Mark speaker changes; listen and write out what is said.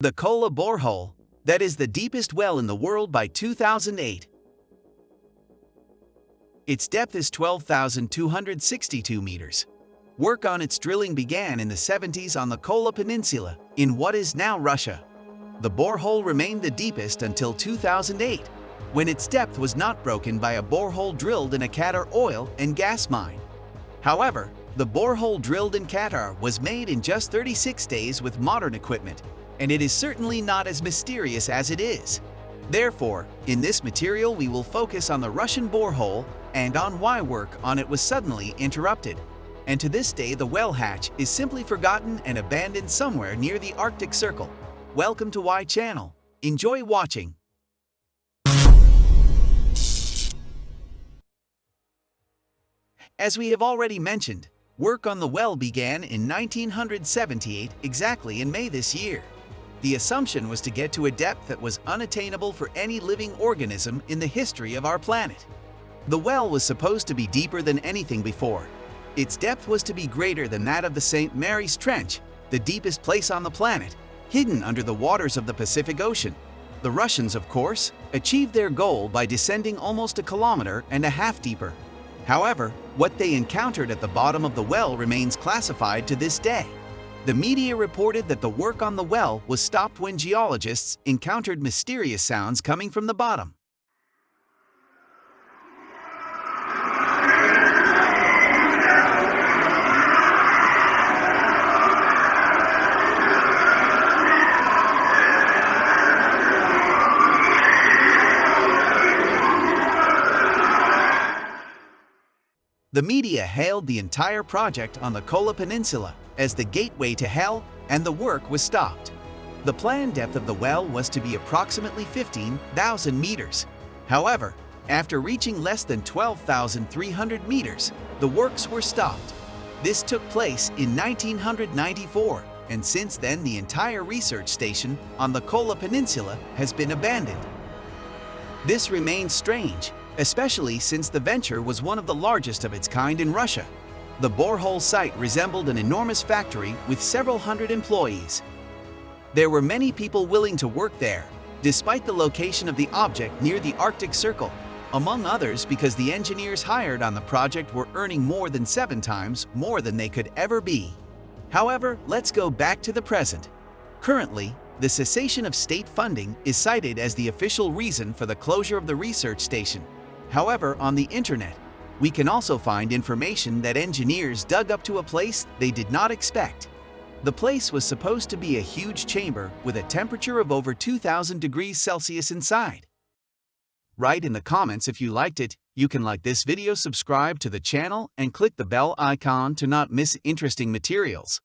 Speaker 1: The Kola borehole, that is the deepest well in the world by 2008. Its depth is 12,262 meters. Work on its drilling began in the 70s on the Kola Peninsula, in what is now Russia. The borehole remained the deepest until 2008, when its depth was not broken by a borehole drilled in a Qatar oil and gas mine. However, the borehole drilled in Qatar was made in just 36 days with modern equipment, and it is certainly not as mysterious as it is. Therefore, in this material we will focus on the Russian borehole and on why work on it was suddenly interrupted. And to this day the well hatch is simply forgotten and abandoned somewhere near the Arctic Circle. Welcome to Y Channel. Enjoy watching. As we have already mentioned, work on the well began in 1978, exactly in May this year. The assumption was to get to a depth that was unattainable for any living organism in the history of our planet. The well was supposed to be deeper than anything before. Its depth was to be greater than that of the St. Mary's Trench, the deepest place on the planet, hidden under the waters of the Pacific Ocean. The Russians, of course, achieved their goal by descending almost 1.5 kilometers deeper. However, what they encountered at the bottom of the well remains classified to this day. The media reported that the work on the well was stopped when geologists encountered mysterious sounds coming from the bottom. The media hailed the entire project on the Kola Peninsula as the gateway to hell, and the work was stopped. The planned depth of the well was to be approximately 15,000 meters. However, after reaching less than 12,300 meters, the works were stopped. This took place in 1994, and since then the entire research station on the Kola Peninsula has been abandoned. This remains strange, especially since the venture was one of the largest of its kind in Russia. The borehole site resembled an enormous factory with several hundred employees. There were many people willing to work there, despite the location of the object near the Arctic Circle, among others because the engineers hired on the project were earning more than 7 times more than they could ever be. However, let's go back to the present. Currently, the cessation of state funding is cited as the official reason for the closure of the research station. However, on the internet, we can also find information that engineers dug up to a place they did not expect. The place was supposed to be a huge chamber with a temperature of over 2,000 degrees Celsius inside. Write in the comments if you liked it. You can like this video, subscribe to the channel, and click the bell icon to not miss interesting materials.